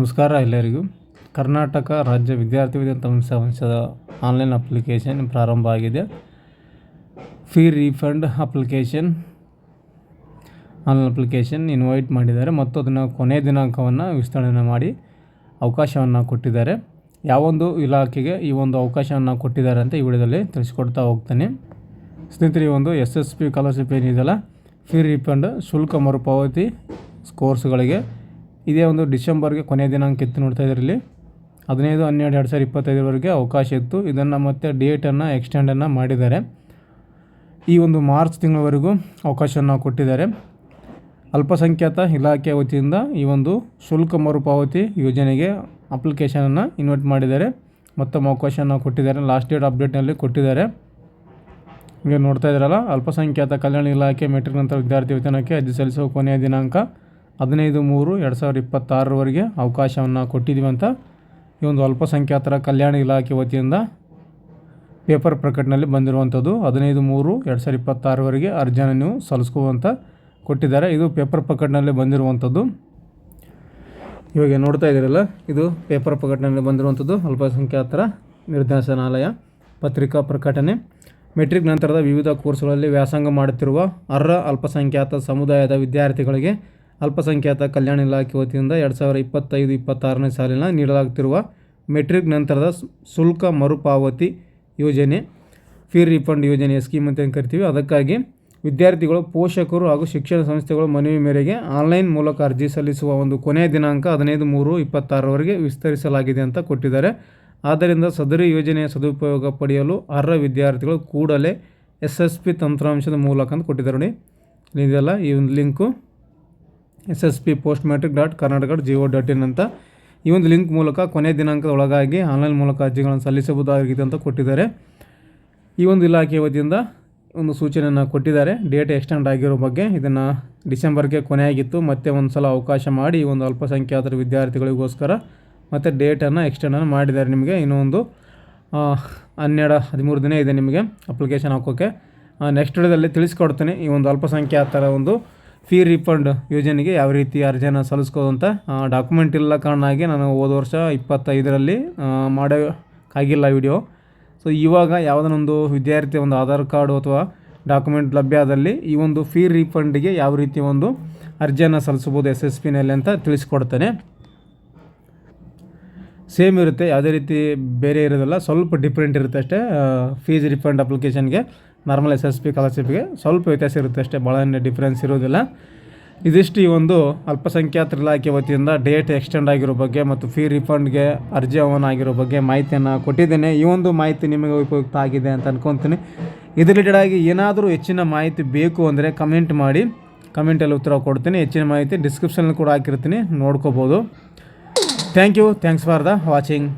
ನಮಸ್ಕಾರ ಎಲ್ಲರಿಗೂ. ಕರ್ನಾಟಕ ರಾಜ್ಯ ವಿದ್ಯಾರ್ಥಿ ವೇತನ ಸಂಸ್ಥೆದ ಆನ್ಲೈನ್ ಅಪ್ಲಿಕೇಶನ್ ಪ್ರಾರಂಭ ಆಗಿದೆ. Fee refund online application invite ಮಾಡಿದ್ದಾರೆ ಮತ್ತು ಅದನ್ನು ಕೊನೆಯ ದಿನಾಂಕವನ್ನು ವಿಸ್ತರಣೆ ಮಾಡಿ ಅವಕಾಶವನ್ನು ಕೊಟ್ಟಿದ್ದಾರೆ. ಯಾವೊಂದು ಇಲಾಖೆಗೆ ಈ ಒಂದು ಅವಕಾಶವನ್ನು ಕೊಟ್ಟಿದ್ದಾರೆ ಅಂತ ಈ ವಿಡಿಯೋದಲ್ಲಿ ತಿಳಿಸ್ಕೊಡ್ತಾ ಹೋಗ್ತಾನೆ. ಸ್ನೇಹಿತರೆ, ಈ ಒಂದು SSP ಸ್ಕಾಲರ್ಶಿಪ್ ಏನಿದೆಯಲ್ಲ, ಫೀ ರೀಫಂಡ್ ಶುಲ್ಕ ಮರುಪಾವತಿ ಕೋರ್ಸ್ಗಳಿಗೆ ಇದೇ ಒಂದು ಡಿಸೆಂಬರ್ಗೆ ಕೊನೆಯ ದಿನಾಂಕ ಇತ್ತು. ನೋಡ್ತಾ ಇದ್ರಲ್ಲಿ ಇಲ್ಲಿ 15/12/2025 ಅವಕಾಶ ಇತ್ತು. ಇದನ್ನು ಮತ್ತೆ ಡೇಟನ್ನು ಎಕ್ಸ್ಟೆಂಡನ್ನು ಮಾಡಿದ್ದಾರೆ. ಈ ಒಂದು ಮಾರ್ಚ್ ತಿಂಗಳವರೆಗೂ ಅವಕಾಶವನ್ನು ಕೊಟ್ಟಿದ್ದಾರೆ. ಅಲ್ಪಸಂಖ್ಯಾತ ಇಲಾಖೆ ವತಿಯಿಂದ ಈ ಒಂದು ಶುಲ್ಕ ಮರುಪಾವತಿ ಯೋಜನೆಗೆ ಅಪ್ಲಿಕೇಶನನ್ನು ಇನ್ವೈಟ್ ಮಾಡಿದ್ದಾರೆ. ಮತ್ತೊಮ್ಮೆ ಅವಕಾಶವನ್ನು ಕೊಟ್ಟಿದ್ದಾರೆ. ಲಾಸ್ಟ್ ಡೇಟ್ ಅಪ್ಡೇಟ್ನಲ್ಲಿ ಕೊಟ್ಟಿದ್ದಾರೆ. ಈಗ ನೋಡ್ತಾ ಇದ್ದಾರಲ್ಲ, ಅಲ್ಪಸಂಖ್ಯಾತ ಕಲ್ಯಾಣ ಇಲಾಖೆ ಮೆಟ್ರಿಕ್ ನಂತರ ವಿದ್ಯಾರ್ಥಿ ವೇತನಕ್ಕೆ ಅರ್ಜಿ ಸಲ್ಲಿಸುವ ಕೊನೆಯ ದಿನಾಂಕ 15/3/2026 ಅವಕಾಶವನ್ನು ಕೊಟ್ಟಿದ್ದೀವಿ ಅಂತ ಈ ಒಂದು ಅಲ್ಪಸಂಖ್ಯಾತರ ಕಲ್ಯಾಣ ಇಲಾಖೆ ವತಿಯಿಂದ ಪೇಪರ್ ಪ್ರಕಟಣೆಯಲ್ಲಿ ಬಂದಿರುವಂಥದ್ದು. 15/3/2026 ಅರ್ಜಿಯನ್ನು ನೀವು ಸಲ್ಲಿಸುವಂತ ಕೊಟ್ಟಿದ್ದಾರೆ. ಇದು ಪೇಪರ್ ಪ್ರಕಟಣೆಯಲ್ಲಿ ಬಂದಿರುವಂಥದ್ದು. ಇವಾಗ ನೋಡ್ತಾ ಇದ್ದೀರಲ್ಲ, ಇದು ಪೇಪರ್ ಪ್ರಕಟಣೆಯಲ್ಲಿ ಬಂದಿರುವಂಥದ್ದು. ಅಲ್ಪಸಂಖ್ಯಾತರ ನಿರ್ದೇಶನಾಲಯ ಪತ್ರಿಕಾ ಪ್ರಕಟಣೆ. ಮೆಟ್ರಿಕ್ ನಂತರದ ವಿವಿಧ ಕೋರ್ಸ್ಗಳಲ್ಲಿ ವ್ಯಾಸಂಗ ಮಾಡುತ್ತಿರುವ ಅರ್ಹ ಅಲ್ಪಸಂಖ್ಯಾತ ಸಮುದಾಯದ ವಿದ್ಯಾರ್ಥಿಗಳಿಗೆ ಅಲ್ಪಸಂಖ್ಯಾತ ಕಲ್ಯಾಣ ಇಲಾಖೆ ವತಿಯಿಂದ 2025-26ನೇ ಸಾಲಿನ ನೀಡಲಾಗುತ್ತಿರುವ ಮೆಟ್ರಿಕ್ ನಂತರದ ಶುಲ್ಕ ಮರುಪಾವತಿ ಯೋಜನೆ, ಫೀ ರೀಫಂಡ್ ಯೋಜನೆಯ ಸ್ಕೀಮ್ ಅಂತ ಕರಿತೀವಿ. ಅದಕ್ಕಾಗಿ ವಿದ್ಯಾರ್ಥಿಗಳು, ಪೋಷಕರು ಹಾಗೂ ಶಿಕ್ಷಣ ಸಂಸ್ಥೆಗಳ ಮನವಿ ಮೇರೆಗೆ ಆನ್ಲೈನ್ ಮೂಲಕ ಅರ್ಜಿ ಸಲ್ಲಿಸುವ ಒಂದು ಕೊನೆಯ ದಿನಾಂಕ 15/3/2026 ವಿಸ್ತರಿಸಲಾಗಿದೆ ಅಂತ ಕೊಟ್ಟಿದ್ದಾರೆ. ಆದ್ದರಿಂದ ಸದರಿ ಯೋಜನೆಯ ಸದುಪಯೋಗ ಪಡೆಯಲು ಅರ್ಹ ವಿದ್ಯಾರ್ಥಿಗಳು ಕೂಡಲೇ SSP ತಂತ್ರಾಂಶದ ಮೂಲಕ ಅಂತ ಕೊಟ್ಟಿದ್ದಾರೆ. ನೋಡಿ, ಇದೆಲ್ಲ ಈ ಒಂದು ಲಿಂಕು ssp.postmatric.karnataka.go.in ಅಂತ ಈ ಒಂದು ಲಿಂಕ್ ಮೂಲಕ ಕೊನೆಯ ದಿನಾಂಕದ ಒಳಗಾಗಿ ಆನ್ಲೈನ್ ಮೂಲಕ ಅರ್ಜಿಗಳನ್ನು ಸಲ್ಲಿಸಬಹುದಾಗಿದೆ ಅಂತ ಕೊಟ್ಟಿದ್ದಾರೆ. ಈ ಒಂದು ಇಲಾಖೆ ವತಿಯಿಂದ ಒಂದು ಸೂಚನೆಯನ್ನು ಕೊಟ್ಟಿದ್ದಾರೆ. ಡೇಟ್ ಎಕ್ಸ್ಟೆಂಡ್ ಆಗಿರೋ ಬಗ್ಗೆ. ಇದನ್ನು ಡಿಸೆಂಬರ್ಗೆ ಕೊನೆಯಾಗಿತ್ತು. ಮತ್ತೆ ಒಂದು ಸಲ ಅವಕಾಶ ಮಾಡಿ ಈ ಒಂದು ಅಲ್ಪಸಂಖ್ಯಾತರ ವಿದ್ಯಾರ್ಥಿಗಳಿಗೋಸ್ಕರ ಮತ್ತು ಡೇಟನ್ನು ಎಕ್ಸ್ಟೆಂಡನ್ನು ಮಾಡಿದ್ದಾರೆ. ನಿಮಗೆ ಇನ್ನೂ ಒಂದು 12-13 ದಿನ ಇದೆ ನಿಮಗೆ ಅಪ್ಲಿಕೇಶನ್ ಹಾಕೋಕ್ಕೆ. ನೆಕ್ಸ್ಟ್ ವಿಡಿಯೋದಲ್ಲಿ ತಿಳಿಸ್ಕೊಡ್ತೀನಿ ಈ ಒಂದು ಅಲ್ಪಸಂಖ್ಯಾತರ ಒಂದು ಫೀ ರೀಫಂಡ್ ಯೋಜನೆಗೆ ಯಾವ ರೀತಿ ಅರ್ಜಿಯನ್ನು ಸಲ್ಲಿಸ್ಕೋದು ಅಂತ. ಡಾಕ್ಯುಮೆಂಟ್ ಇಲ್ಲ ಕಾರಣಾಗಿ ನಾನು ಹೋದ ವರ್ಷ 25ರಲ್ಲಿ ಮಾಡೋಕ್ಕಾಗಿಲ್ಲ ವಿಡಿಯೋ. ಸೊ ಇವಾಗ ಯಾವುದನ್ನೊಂದು ವಿದ್ಯಾರ್ಥಿ ಒಂದು ಆಧಾರ್ ಕಾರ್ಡು ಅಥವಾ ಡಾಕ್ಯುಮೆಂಟ್ ಲಭ್ಯ ಆದಲ್ಲಿ ಈ ಒಂದು ಫೀ ರೀಫಂಡಿಗೆ ಯಾವ ರೀತಿ ಒಂದು ಅರ್ಜಿಯನ್ನು ಸಲ್ಲಿಸ್ಬೋದು SSPನಲ್ಲಿ ಅಂತ ತಿಳಿಸ್ಕೊಡ್ತೇನೆ. ಸೇಮ್ ಇರುತ್ತೆ, ಯಾವುದೇ ರೀತಿ ಬೇರೆ ಇರೋದಿಲ್ಲ, ಸ್ವಲ್ಪ ಡಿಫ್ರೆಂಟ್ ಇರುತ್ತೆ ಅಷ್ಟೇ. ಫೀಸ್ ರಿಫಂಡ್ ಅಪ್ಲಿಕೇಶನ್ಗೆ ನಾರ್ಮಲ್ SSP ಸ್ಕಾಲರ್ಶಿಪ್ಗೆ ಸ್ವಲ್ಪ ವ್ಯತ್ಯಾಸ ಇರುತ್ತೆ ಅಷ್ಟೇ, ಭಾಳ ಡಿಫ್ರೆನ್ಸ್ ಇರೋದಿಲ್ಲ. ಇದಿಷ್ಟು ಈ ಒಂದು ಅಲ್ಪಸಂಖ್ಯಾತರ ಇಲಾಖೆ ವತಿಯಿಂದ ಡೇಟ್ ಎಕ್ಸ್ಟೆಂಡ್ ಆಗಿರೋ ಬಗ್ಗೆ ಮತ್ತು ಫೀ ರಿಫಂಡ್ಗೆ ಅರ್ಜಿ ಆಹ್ವಾನ ಆಗಿರೋ ಬಗ್ಗೆ ಮಾಹಿತಿಯನ್ನು ಕೊಟ್ಟಿದ್ದೇನೆ. ಈ ಒಂದು ಮಾಹಿತಿ ನಿಮಗೆ ಉಪಯುಕ್ತ ಆಗಿದೆ ಅಂತ ಅನ್ಕೊತೀನಿ. ಇದು ರಿಲೇಟೆಡ್ ಆಗಿ ಏನಾದರೂ ಹೆಚ್ಚಿನ ಮಾಹಿತಿ ಬೇಕು ಅಂದರೆ ಕಮೆಂಟ್ ಮಾಡಿ, ಕಮೆಂಟಲ್ಲಿ ಉತ್ತರ ಕೊಡ್ತೀನಿ. ಹೆಚ್ಚಿನ ಮಾಹಿತಿ ಡಿಸ್ಕ್ರಿಪ್ಷನಲ್ಲಿ ಕೂಡ ಹಾಕಿರ್ತೀನಿ, ನೋಡ್ಕೋಬೋದು. Thanks for the watching.